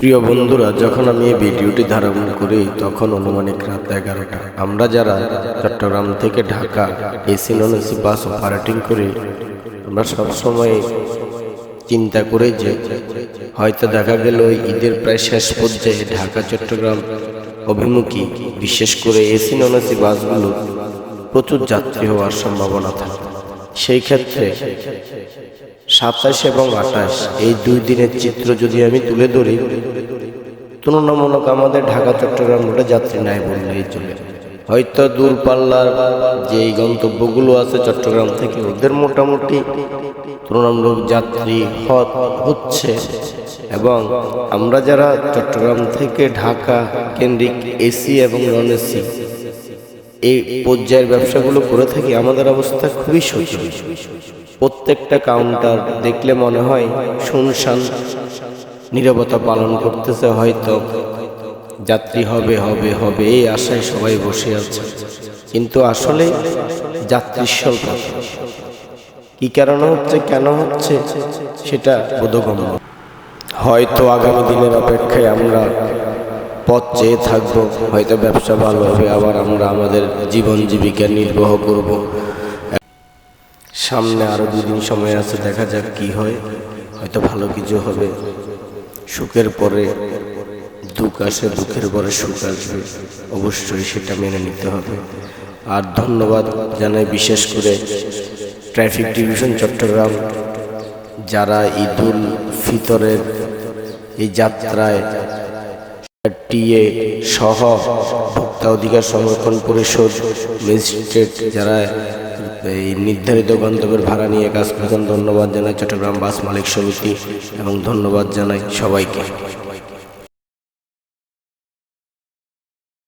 প্রিয় বন্ধুরা, যখন আমি এই ভিডিওটি ধারণ করি তখন অনুমানিক রাত 11টা। আমরা যারা চট্টগ্রাম থেকে Dhaka AC non AC bus operating করি, আমরা সবসময় চিন্তা করি যে হয়তো দেখা গেল ঈদের প্রায় শেষ পর্যায়ে ঢাকা চট্টগ্রাম অভিমুখী বিশেষ করে এসি নন এসি বাসগুলো প্রচুর যাত্রী হওয়ার সম্ভাবনা থাকে। সেই ক্ষেত্রে 27 এবং 28 এই 2 দিনের চিত্র যদি আমি তুলে ধরি, তুলনামূলক আমাদের ঢাকা চট্টগ্রাম রোডে যাত্রী নাই বললেই চলে। হয়তো দূরপাল্লার যে গন্তব্যগুলো আছে চট্টগ্রাম থেকে, ওদের মোটামুটি তুলনামূলক যাত্রী হচ্ছে, এবং আমরা যারা চট্টগ্রাম থেকে ঢাকা কেন্দ্রিক এসি এবং নন এসি এই পর্যায়ের ব্যবসাগুলো করে থাকি, আমাদের অবস্থা খুবই শোচনীয়। প্রত্যেকটা কাউন্টার দেখলে মনে হয় শুনশান নীরবতা পালন করতেছে, হয়তো যাত্রী হবে হবে হবে এই আশায় সবাই বসে আছে, কিন্তু আসলে যাত্রীর স্বল্প। কি কারণে হচ্ছে, কেন হচ্ছে সেটা বোধগম্য। হয়তো আগামী দিনের অপেক্ষায় আমরা পথ চেয়ে থাকবো, হয়তো ব্যবসা ভালো হবে, আবার আমরা আমাদের জীবন জীবিকা নির্বাহ করব। সামনে আরো 2 দিন সময় আছে, দেখা যাক কি হয়, হয়তো ভালো কিছু হবে। সুখের পরে দুঃখ আসে, দুঃখের পরে সুখ আসবে, অবশ্যই সেটা মেনে নিতে হবে। আর ধন্যবাদ জানাই বিশেষ করে ট্রাফিক ডিভিশন চট্টগ্রাম, যারা ঈদুল ফিতরের এই যাত্রায় টিএ সহ ভোক্তা অধিকার সংরক্ষণ পরিষদ, ম্যাজিস্ট্রেট যারা এই নির্ধারিত গন্তব্যের ভাড়া নিয়ে কাজ করেছেন, ধন্যবাদ জানাই চট্টগ্রাম বাস মালিক সমিতি এবং ধন্যবাদ জানাই সবাইকে।